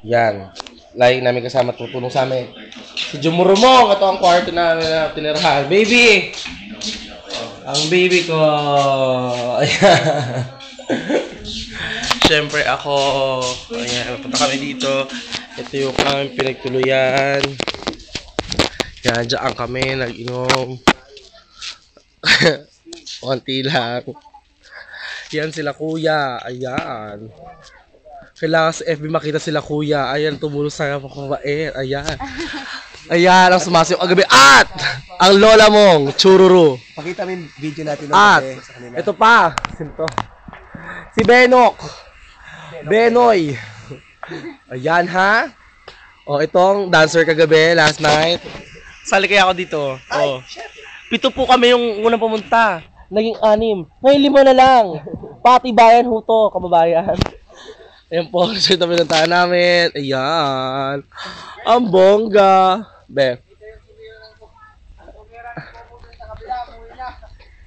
Yan. Lagi namin kasama tutulong sa amin. Si Jumurumong, ito ang kwarto namin na tinirahan. Baby! Ang baby ko. Ayan. Siyempre ako. Ayan, punta kami dito. Ito yung aming pinagtuluyan. Yan, dyan kami, nag-inom. Konti lang. Yan sila kuya. Ayan. Kailangan sa FB makita sila kuya. Ayan, tumulong sa kabait. Ayan. Ayan, ang sumasayaw ang gabi. At! Ang lola mong, chururu. Pakita mo yung video natin ng At! kape sa kanila. Ito pa. Sino to? Si Benok. Benoy. Ayan ha. O, itong dancer kagabi, last night. Sali kaya ako dito. O. 7 po kami yung unang pumunta. Naging 6. Ngayon 5 na lang. Pati bayan ho to, kababayan. Ayan po, so ito pinuntahan namin. Ayan. Ang bongga. Be.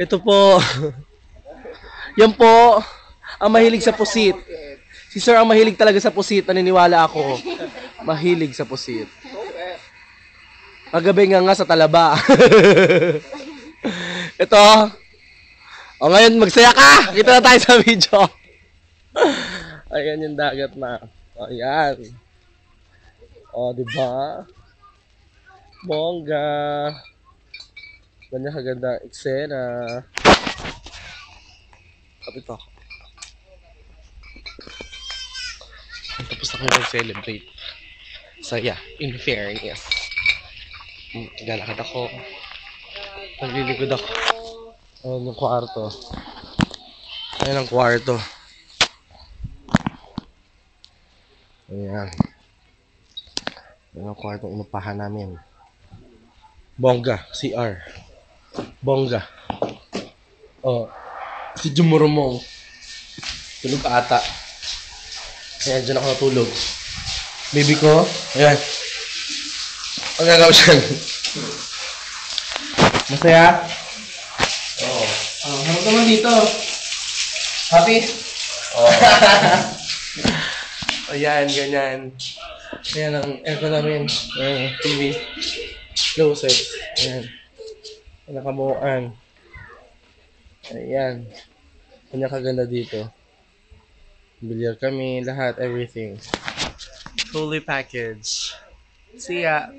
Ito po. Yan po. Ang mahilig sa pusit. Si Sir ang mahilig talaga sa pusit. Naniniwala ako. Mahilig sa pusit. Paggabi nga sa talaba. Ito. O ngayon, magsaya ka! Kita na tayo sa video. Ayan yung dagat na. Ayan. O, diba? Bongga. Ganyan kaganda eksena. Kapit ako. Tapos na kami mag-celebrate. Saya, in fairness. Lalakad ako. Nagliligod ako. Ayan yung kwarto. Ayan ang kwarto. Ayan. Ayan ang kwarto inupahan namin. Bongga, CR. Bongga. Oh, si Jumurumong. Tulog ata. Ayan, dyan ako natulog. Baby ko, ayan. Ang gagawin siya. Masaya? Oo. Ano naman dito? Happy? Oo. Ayan, ganyan. Ayan ang aircon namin. Ayan, TV. Closet. Ayan. Nakabuuan. Ayan. Kanya kaganda dito. Bilyar kami, lahat, everything. Fully packaged. See ya!